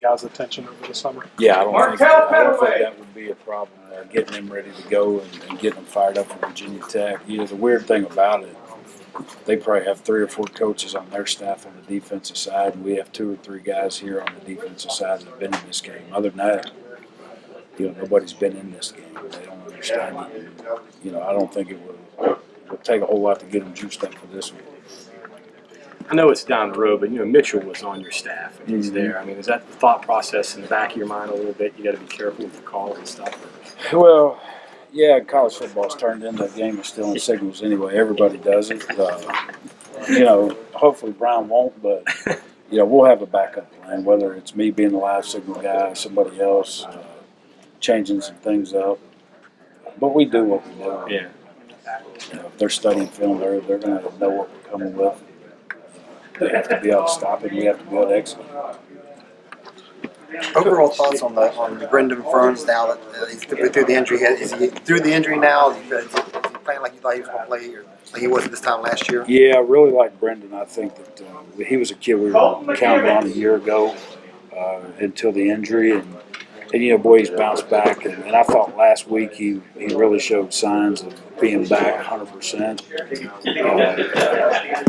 guys' attention over the summer? Yeah, I don't think that would be a problem. Getting them ready to go and getting them fired up for Virginia Tech. You know, the weird thing about it, they probably have 3 or 4 coaches on their staff on the defensive side, and we have 2 or 3 guys here on the defensive side that have been in this game. Other than that, you know, nobody's been in this game. They don't understand it. You know, I don't think it would take a whole lot to get them juiced up for this one. I know it's down the road, but you know Mitchell was on your staff and he's there. I mean, is that the thought process in the back of your mind a little bit? You got to be careful with the calls and stuff. Well, yeah, college football's turned into a game of stealing signals anyway. Everybody does it. You know, hopefully Brown won't, but you know we'll have a backup plan. Whether it's me being the live signal guy, or somebody else changing some things up. But we do what we do. Yeah. You know, if they're studying film, they're going to know what we're coming with. They have to be able to stop it. We have to be able to execute. Overall thoughts on Brendan Ferns now that he's through the injury? Is he through the injury now? Is he playing like you thought he was going to play, or like he was this time last year? Yeah, I really like Brendan. I think that he was a kid we were counting on a year ago until the injury, and you know, boy, he's bounced back. And I thought last week he really showed signs of being back 100%.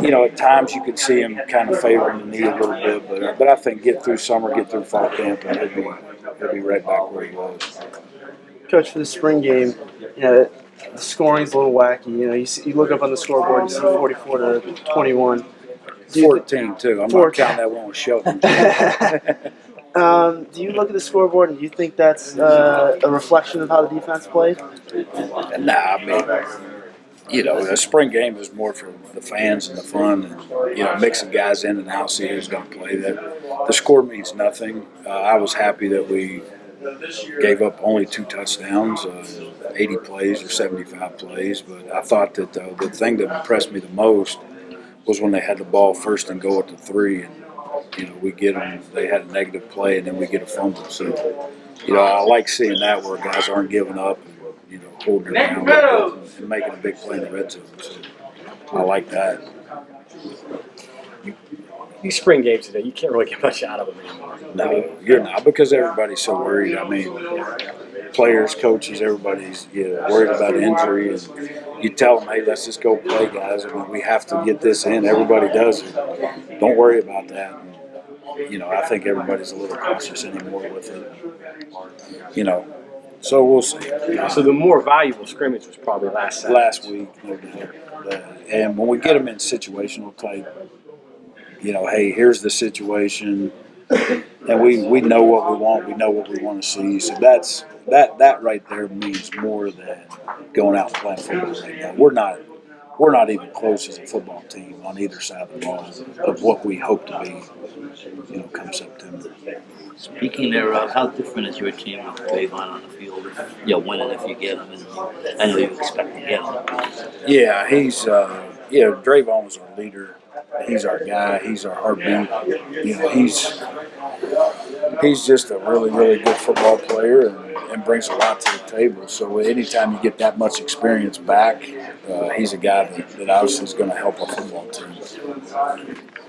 You know, at times you could see him kind of favoring the knee a little bit, but I think get through summer, get through fall camp, and he'll be right back where he was. Coach, for the spring game, you know, the scoring's a little wacky. You know, you look up on the scoreboard, you see 44 to 21. 14 too. I'm not counting that one with Shelton. Do you look at the scoreboard and do you think that's a reflection of how the defense played? Nah, I mean, you know, the spring game is more for the fans and the fun, and you know, mixing guys in and out, see who's going to play. That the score means nothing. I was happy that we gave up only 2 touchdowns, 80 plays or 75 plays. But I thought that the thing that impressed me the most was when they had the ball first and go at the 3, and you know, we get them. They had a negative play, and then we get a fumble. So, you know, I like seeing that where guys aren't giving up, and, you know, holding their ground and making a big play in the red zone. So, I like that. These spring games today, you can't really get much out of them anymore. No, you're not, because everybody's so worried. I mean, players, coaches, everybody's worried about injury, and you tell them, hey, let's just go play, guys. I mean, we have to get this in. Everybody does it. Don't worry about that. And, you know, I think everybody's a little cautious anymore with it. You know, so we'll see. So the more valuable scrimmage was probably last week, no doubt. And when we get them in situational type, you know, hey, here's the situation, and we know what we want. We know what we want to see. So that right there means more than going out and playing football right now. We're not even close as a football team on either side of the ball of what we hope to be, you know, come September. Speaking thereof, how different is your team with Trayvon on the field? Winning if you get him, and I know you expect to get him. Yeah, he's Drayvon was our leader. He's our guy. He's our heartbeat. You know, he's just a really, really good football player and brings a lot to the table. So anytime you get that much experience back, he's a guy that obviously is going to help our football team.